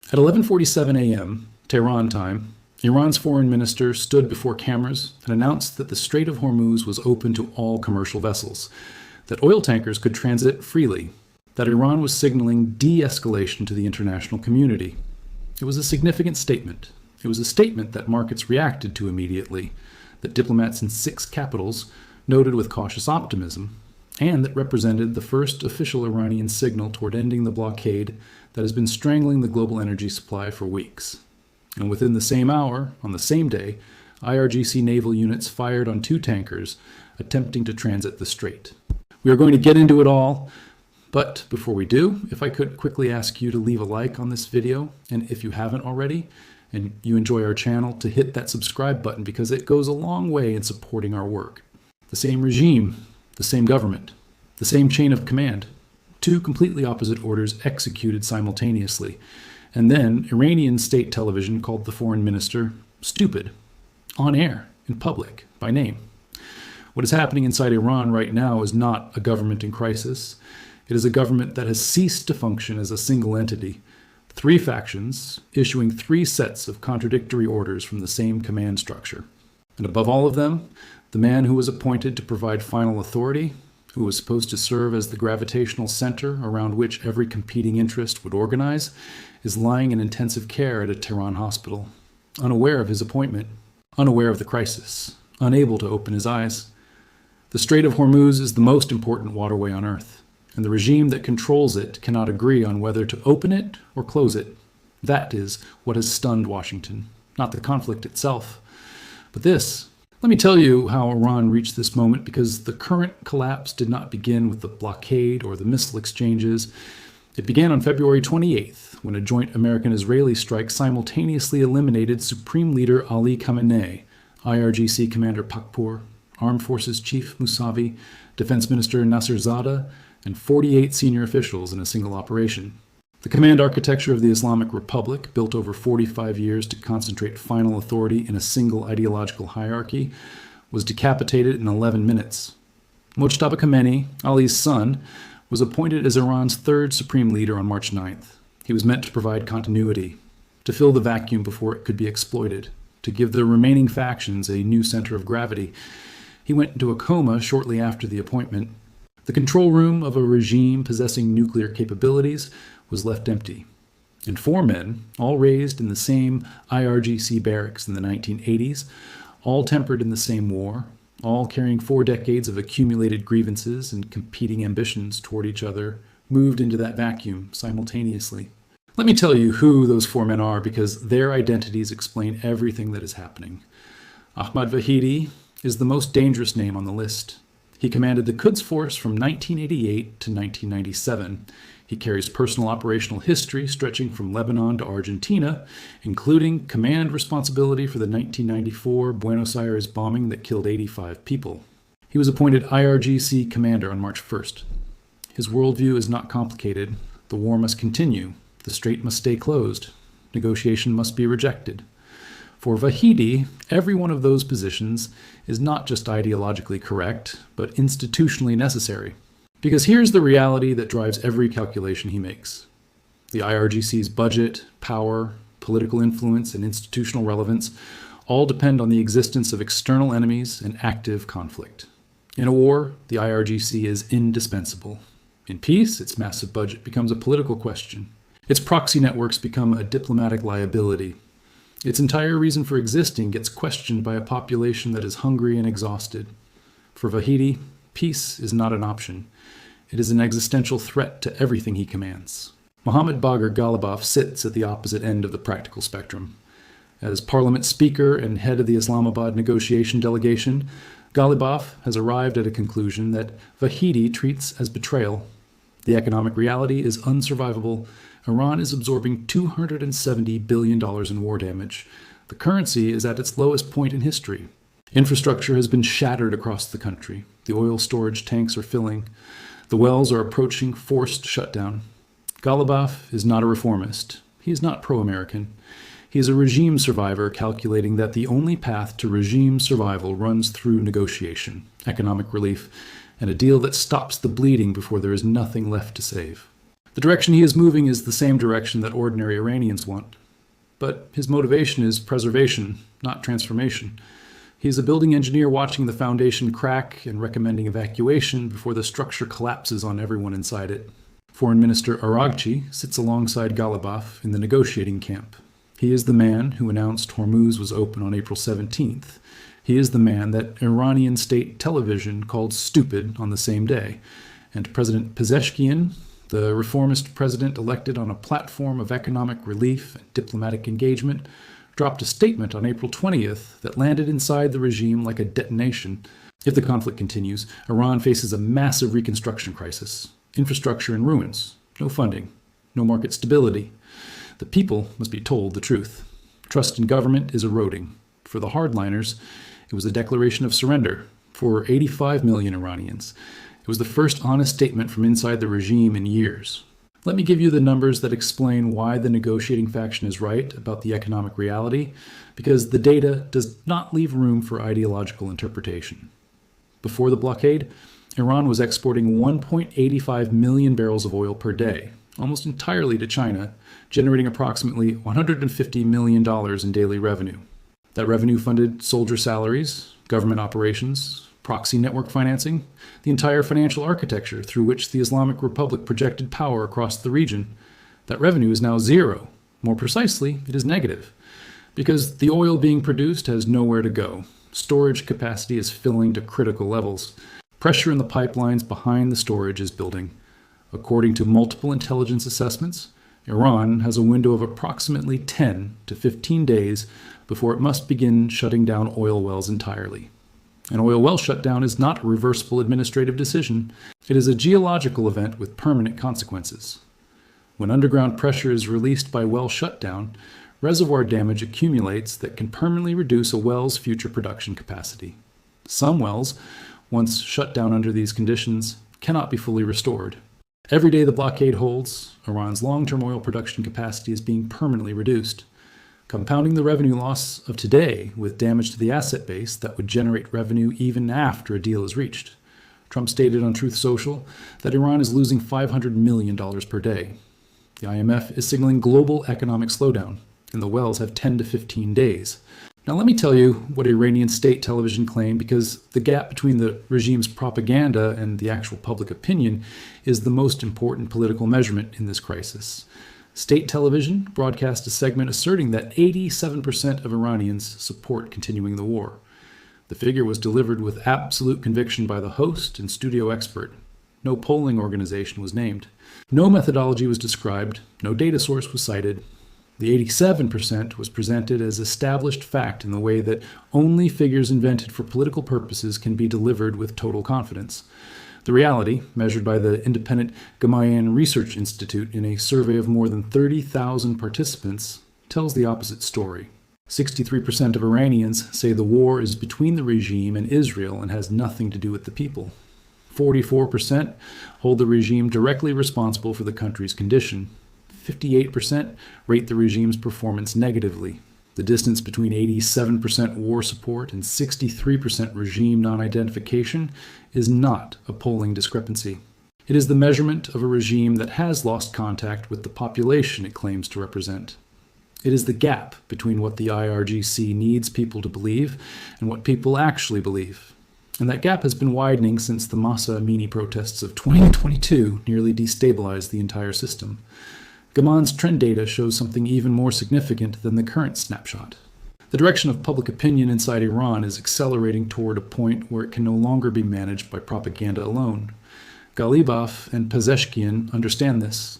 At 11:47 a.m., Tehran time, Iran's foreign minister stood before cameras and announced that the Strait of Hormuz was open to all commercial vessels, that oil tankers could transit freely, that Iran was signaling de-escalation to the international community. It was a significant statement. It was a statement that markets reacted to immediately, that diplomats in 6 capitals noted with cautious optimism, and that represented the first official Iranian signal toward ending the blockade that has been strangling the global energy supply for weeks. And within the same hour, on the same day, IRGC naval units fired on 2 tankers attempting to transit the strait. We are going to get into it all, but before we do, if I could quickly ask you to leave a like on this video, and if you haven't already, and you enjoy our channel, to hit that subscribe button because it goes a long way in supporting our work. The same regime, the same government, the same chain of command, 2 completely opposite orders executed simultaneously. And then Iranian state television called the foreign minister stupid, on air, in public, by name. What is happening inside Iran right now is not a government in crisis. It is a government that has ceased to function as a single entity. 3 factions issuing 3 sets of contradictory orders from the same command structure. And above all of them, the man who was appointed to provide final authority, who was supposed to serve as the gravitational center around which every competing interest would organize, is lying in intensive care at a Tehran hospital, unaware of his appointment, unaware of the crisis, unable to open his eyes. The Strait of Hormuz is the most important waterway on Earth, and the regime that controls it cannot agree on whether to open it or close it. That is what has stunned Washington, not the conflict itself. But this, let me tell you how Iran reached this moment, because the current collapse did not begin with the blockade or the missile exchanges. It began on February 28th, when a joint American-Israeli strike simultaneously eliminated Supreme Leader Ali Khamenei, IRGC Commander Pakpour, Armed Forces Chief Mousavi, Defense Minister Nasserzadeh, and 48 senior officials in a single operation. The command architecture of the Islamic Republic, built over 45 years to concentrate final authority in a single ideological hierarchy, was decapitated in 11 minutes. Mojtaba Khamenei, Ali's son, was appointed as Iran's 3rd supreme leader on March 9th. He was meant to provide continuity, to fill the vacuum before it could be exploited, to give the remaining factions a new center of gravity. He went into a coma shortly after the appointment. The control room of a regime possessing nuclear capabilities was left empty. And 4 men, all raised in the same IRGC barracks in the 1980s, all tempered in the same war, all carrying 4 decades of accumulated grievances and competing ambitions toward each other, moved into that vacuum simultaneously. Let me tell you who those 4 men are, because their identities explain everything that is happening. Ahmad Vahidi is the most dangerous name on the list. He commanded the Quds Force from 1988 to 1997. He carries personal operational history stretching from Lebanon to Argentina, including command responsibility for the 1994 Buenos Aires bombing that killed 85 people. He was appointed IRGC commander on March 1st. His worldview is not complicated. The war must continue. The strait must stay closed. Negotiation must be rejected. For Vahidi, every one of those positions is not just ideologically correct, but institutionally necessary. Because here's the reality that drives every calculation he makes. The IRGC's budget, power, political influence, and institutional relevance all depend on the existence of external enemies and active conflict. In a war, the IRGC is indispensable. In peace, its massive budget becomes a political question. Its proxy networks become a diplomatic liability. Its entire reason for existing gets questioned by a population that is hungry and exhausted. For Vahidi, peace is not an option. It is an existential threat to everything he commands. Mohammad Bagher Ghalibaf sits at the opposite end of the practical spectrum. As Parliament Speaker and head of the Islamabad negotiation delegation, Ghalibaf has arrived at a conclusion that Vahidi treats as betrayal. The economic reality is unsurvivable. Iran is absorbing $270 billion in war damage. The currency is at its lowest point in history. Infrastructure has been shattered across the country. The oil storage tanks are filling. The wells are approaching forced shutdown. Ghalibaf is not a reformist. He is not pro-American. He is a regime survivor calculating that the only path to regime survival runs through negotiation, economic relief, and a deal that stops the bleeding before there is nothing left to save. The direction he is moving is the same direction that ordinary Iranians want. But his motivation is preservation, not transformation. He is a building engineer watching the foundation crack and recommending evacuation before the structure collapses on everyone inside it. Foreign Minister IRGC sits alongside Ghalibaf in the negotiating camp. He is the man who announced Hormuz was open on April 17th. He is the man that Iranian state television called stupid on the same day. And President Pezeshkian, the reformist president elected on a platform of economic relief and diplomatic engagement, dropped a statement on April 20th that landed inside the regime like a detonation. If the conflict continues, Iran faces a massive reconstruction crisis. Infrastructure in ruins, no funding, no market stability. The people must be told the truth. Trust in government is eroding. For the hardliners, it was a declaration of surrender. For 85 million Iranians, it was the first honest statement from inside the regime in years. Let me give you the numbers that explain why the negotiating faction is right about the economic reality, because the data does not leave room for ideological interpretation. Before the blockade, Iran was exporting 1.85 million barrels of oil per day, almost entirely to China, generating approximately $150 million in daily revenue. That revenue funded soldier salaries, government operations, proxy network financing, the entire financial architecture through which the Islamic Republic projected power across the region. That revenue is now zero. More precisely, it is negative, because the oil being produced has nowhere to go. Storage capacity is filling to critical levels. Pressure in the pipelines behind the storage is building. According to multiple intelligence assessments, Iran has a window of approximately 10 to 15 days before it must begin shutting down oil wells entirely. An oil well shutdown is not a reversible administrative decision. It is a geological event with permanent consequences. When underground pressure is released by well shutdown, reservoir damage accumulates that can permanently reduce a well's future production capacity. Some wells, once shut down under these conditions, cannot be fully restored. Every day the blockade holds, Iran's long-term oil production capacity is being permanently reduced, compounding the revenue loss of today with damage to the asset base that would generate revenue even after a deal is reached. Trump stated on Truth Social that Iran is losing $500 million per day. The IMF is signaling global economic slowdown, and the wells have 10 to 15 days. Now let me tell you what Iranian state television claimed, because the gap between the regime's propaganda and the actual public opinion is the most important political measurement in this crisis. State television broadcast a segment asserting that 87% of Iranians support continuing the war. The figure was delivered with absolute conviction by the host and studio expert. No polling organization was named. No methodology was described. No data source was cited. The 87% was presented as established fact in the way that only figures invented for political purposes can be delivered with total confidence. The reality, measured by the independent Gamayan Research Institute in a survey of more than 30,000 participants, tells the opposite story. 63% of Iranians say the war is between the regime and Israel and has nothing to do with the people. 44% hold the regime directly responsible for the country's condition. 58% rate the regime's performance negatively. The distance between 87% war support and 63% regime non-identification is not a polling discrepancy. It is the measurement of a regime that has lost contact with the population it claims to represent. It is the gap between what the IRGC needs people to believe and what people actually believe. And that gap has been widening since the Masa Amini protests of 2022 nearly destabilized the entire system. Gamon's trend data shows something even more significant than the current snapshot. The direction of public opinion inside Iran is accelerating toward a point where it can no longer be managed by propaganda alone. Ghalibaf and Pezeshkian understand this.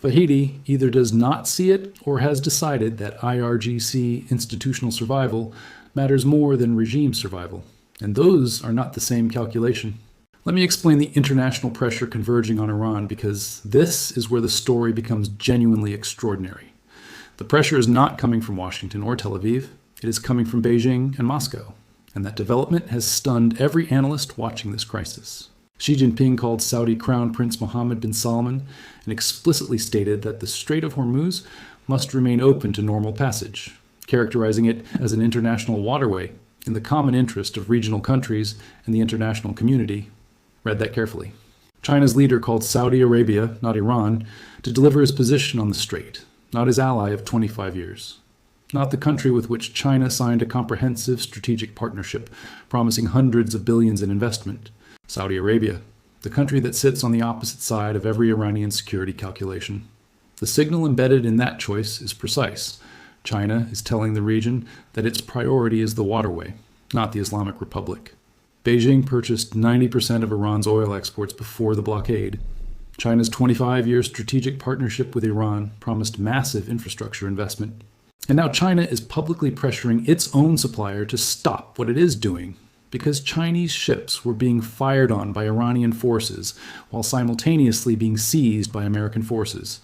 Vahidi either does not see it or has decided that IRGC institutional survival matters more than regime survival. And those are not the same calculation. Let me explain the international pressure converging on Iran, because this is where the story becomes genuinely extraordinary. The pressure is not coming from Washington or Tel Aviv. It is coming from Beijing and Moscow. And that development has stunned every analyst watching this crisis. Xi Jinping called Saudi Crown Prince Mohammed bin Salman and explicitly stated that the Strait of Hormuz must remain open to normal passage, characterizing it as an international waterway in the common interest of regional countries and the international community. Read that carefully. China's leader called Saudi Arabia, not Iran, to deliver his position on the strait, not his ally of 25 years. Not the country with which China signed a comprehensive strategic partnership, promising hundreds of billions in investment. Saudi Arabia, the country that sits on the opposite side of every Iranian security calculation. The signal embedded in that choice is precise. China is telling the region that its priority is the waterway, not the Islamic Republic. Beijing purchased 90% of Iran's oil exports before the blockade. China's 25-year strategic partnership with Iran promised massive infrastructure investment. And now China is publicly pressuring its own supplier to stop what it is doing because Chinese ships were being fired on by Iranian forces while simultaneously being seized by American forces.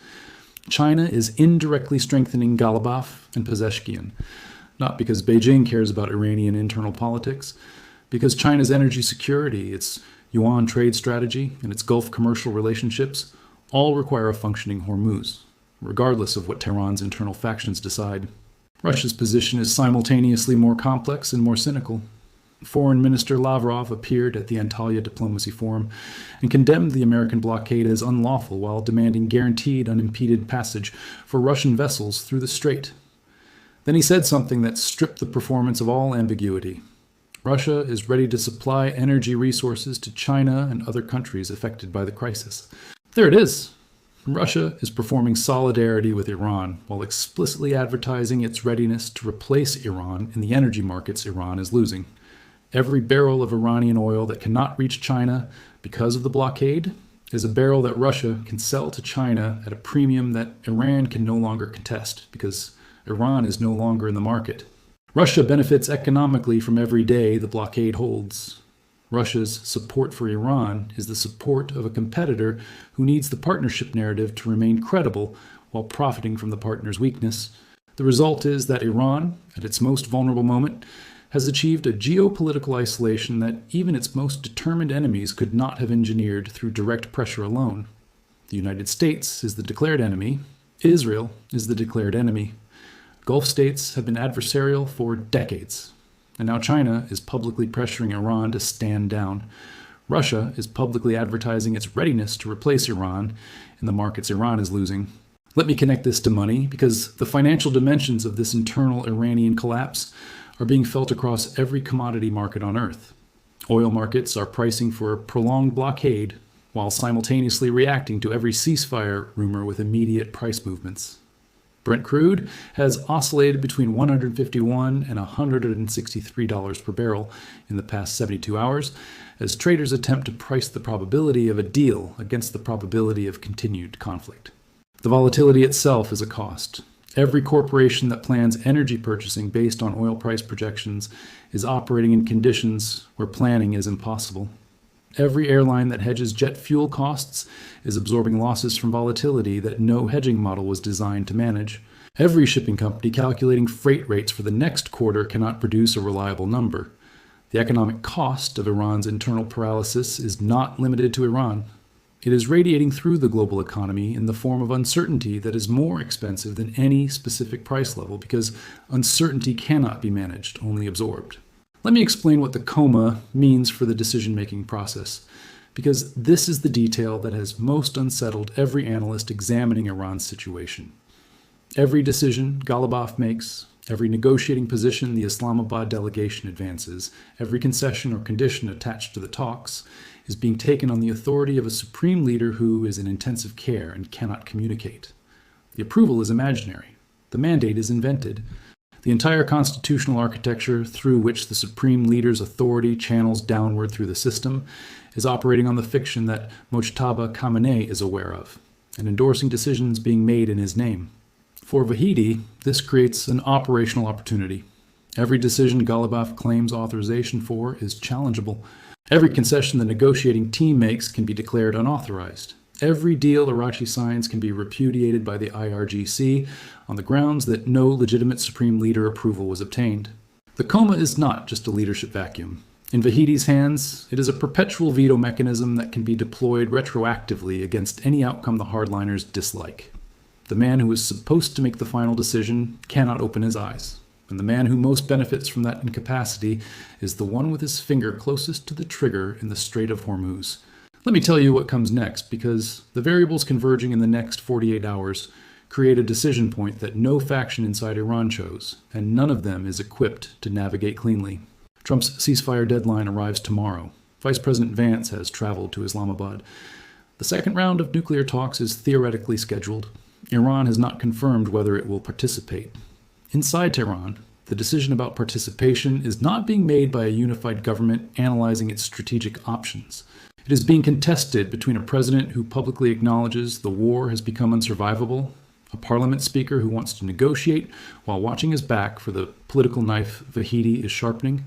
China is indirectly strengthening Ghalibaf and Pezeshkian, not because Beijing cares about Iranian internal politics, because China's energy security, its yuan trade strategy, and its Gulf commercial relationships all require a functioning Hormuz, regardless of what Tehran's internal factions decide. Russia's position is simultaneously more complex and more cynical. Foreign Minister Lavrov appeared at the Antalya Diplomacy Forum and condemned the American blockade as unlawful while demanding guaranteed unimpeded passage for Russian vessels through the strait. Then he said something that stripped the performance of all ambiguity. Russia is ready to supply energy resources to China and other countries affected by the crisis. There it is. Russia is performing solidarity with Iran while explicitly advertising its readiness to replace Iran in the energy markets Iran is losing. Every barrel of Iranian oil that cannot reach China because of the blockade is a barrel that Russia can sell to China at a premium that Iran can no longer contest because Iran is no longer in the market. Russia benefits economically from every day the blockade holds. Russia's support for Iran is the support of a competitor who needs the partnership narrative to remain credible while profiting from the partner's weakness. The result is that Iran, at its most vulnerable moment, has achieved a geopolitical isolation that even its most determined enemies could not have engineered through direct pressure alone. The United States is the declared enemy. Israel is the declared enemy. Gulf states have been adversarial for decades. And now China is publicly pressuring Iran to stand down. Russia is publicly advertising its readiness to replace Iran in the markets Iran is losing. Let me connect this to money, because the financial dimensions of this internal Iranian collapse are being felt across every commodity market on Earth. Oil markets are pricing for a prolonged blockade while simultaneously reacting to every ceasefire rumor with immediate price movements. Brent crude has oscillated between $151 and $163 per barrel in the past 72 hours as traders attempt to price the probability of a deal against the probability of continued conflict. The volatility itself is a cost. Every corporation that plans energy purchasing based on oil price projections is operating in conditions where planning is impossible. Every airline that hedges jet fuel costs is absorbing losses from volatility that no hedging model was designed to manage. Every shipping company calculating freight rates for the next quarter cannot produce a reliable number. The economic cost of Iran's internal paralysis is not limited to Iran. It is radiating through the global economy in the form of uncertainty that is more expensive than any specific price level because uncertainty cannot be managed, only absorbed. Let me explain what the coma means for the decision-making process, because this is the detail that has most unsettled every analyst examining Iran's situation. Every decision Ghalibaf makes, every negotiating position the Islamabad delegation advances, every concession or condition attached to the talks, is being taken on the authority of a supreme leader who is in intensive care and cannot communicate. The approval is imaginary. The mandate is invented. The entire constitutional architecture through which the supreme leader's authority channels downward through the system is operating on the fiction that Mojtaba Khamenei is aware of, and endorsing decisions being made in his name. For Vahidi, this creates an operational opportunity. Every decision Ghalibaf claims authorization for is challengeable. Every concession the negotiating team makes can be declared unauthorized. Every deal Arachi signs can be repudiated by the IRGC on the grounds that no legitimate supreme leader approval was obtained. The coma is not just a leadership vacuum. In Vahidi's hands, it is a perpetual veto mechanism that can be deployed retroactively against any outcome the hardliners dislike. The man who is supposed to make the final decision cannot open his eyes, and the man who most benefits from that incapacity is the one with his finger closest to the trigger in the Strait of Hormuz. Let me tell you what comes next, because the variables converging in the next 48 hours create a decision point that no faction inside Iran chose, and none of them is equipped to navigate cleanly. Trump's ceasefire deadline arrives tomorrow. Vice President Vance has traveled to Islamabad. The second round of nuclear talks is theoretically scheduled. Iran has not confirmed whether it will participate. Inside Tehran, the decision about participation is not being made by a unified government analyzing its strategic options. It is being contested between a president who publicly acknowledges the war has become unsurvivable, a parliament speaker who wants to negotiate while watching his back for the political knife Vahidi is sharpening,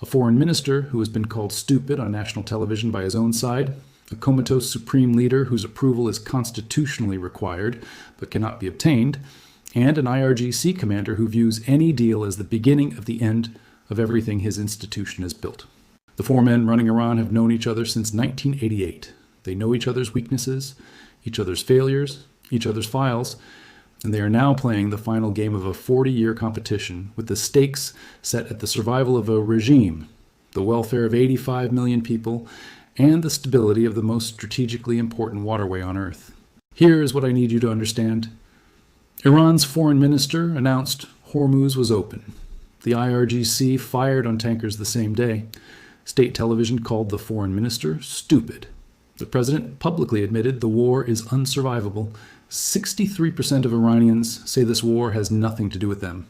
a foreign minister who has been called stupid on national television by his own side, a comatose supreme leader whose approval is constitutionally required but cannot be obtained, and an IRGC commander who views any deal as the beginning of the end of everything his institution has built. The four men running Iran have known each other since 1988. They know each other's weaknesses, each other's failures, each other's files, and they are now playing the final game of a 40-year competition with the stakes set at the survival of a regime, the welfare of 85 million people, and the stability of the most strategically important waterway on Earth. Here is what I need you to understand. Iran's foreign minister announced Hormuz was open. The IRGC fired on tankers the same day. State television called the foreign minister stupid. The president publicly admitted the war is unsurvivable. 63% of Iranians say this war has nothing to do with them.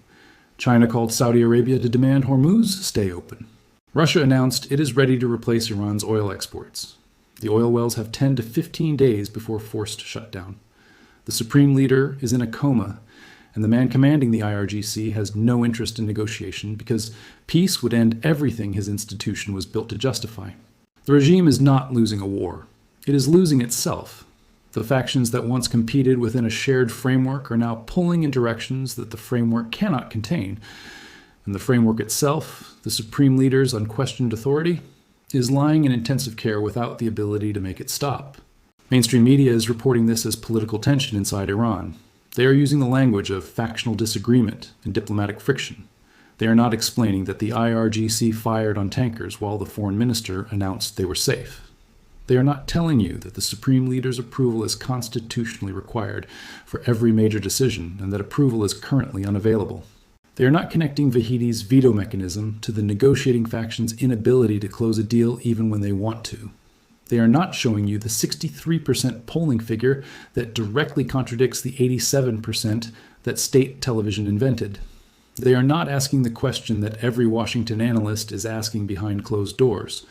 China called Saudi Arabia to demand Hormuz stay open. Russia announced it is ready to replace Iran's oil exports. The oil wells have 10 to 15 days before forced shutdown. The supreme leader is in a coma, and the man commanding the IRGC has no interest in negotiation because peace would end everything his institution was built to justify. The regime is not losing a war. It is losing itself. The factions that once competed within a shared framework are now pulling in directions that the framework cannot contain. And the framework itself, the supreme leader's unquestioned authority, is lying in intensive care without the ability to make it stop. Mainstream media is reporting this as political tension inside Iran. They are using the language of factional disagreement and diplomatic friction. They are not explaining that the IRGC fired on tankers while the foreign minister announced they were safe. They are not telling you that the supreme leader's approval is constitutionally required for every major decision and that approval is currently unavailable. They are not connecting Vahidi's veto mechanism to the negotiating faction's inability to close a deal even when they want to. They are not showing you the 63% polling figure that directly contradicts the 87% that state television invented. They are not asking the question that every Washington analyst is asking behind closed doors.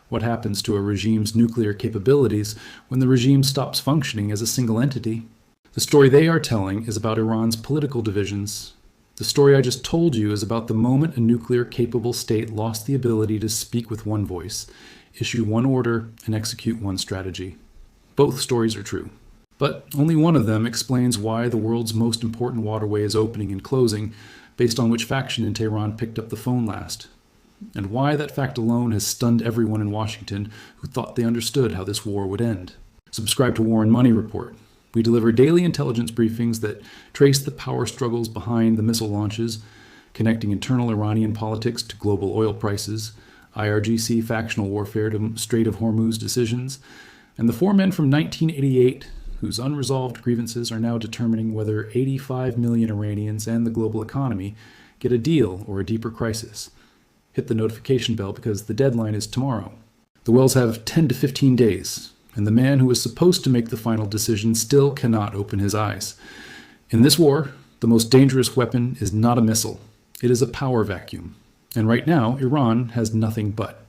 What happens to a regime's nuclear capabilities when the regime stops functioning as a single entity? The story they are telling is about Iran's political divisions. The story I just told you is about the moment a nuclear-capable state lost the ability to speak with one voice, issue one order, and execute one strategy. Both stories are true. But only one of them explains why the world's most important waterway is opening and closing, based on which faction in Tehran picked up the phone last, and why that fact alone has stunned everyone in Washington who thought they understood how this war would end. Subscribe to War and Money Report. We deliver daily intelligence briefings that trace the power struggles behind the missile launches, connecting internal Iranian politics to global oil prices, IRGC factional warfare to Strait of Hormuz decisions, and the four men from 1988 whose unresolved grievances are now determining whether 85 million Iranians and the global economy get a deal or a deeper crisis. Hit the notification bell because the deadline is tomorrow. The wells have 10 to 15 days, and the man who is supposed to make the final decision still cannot open his eyes. In this war, the most dangerous weapon is not a missile. It is a power vacuum. And right now, Iran has nothing but.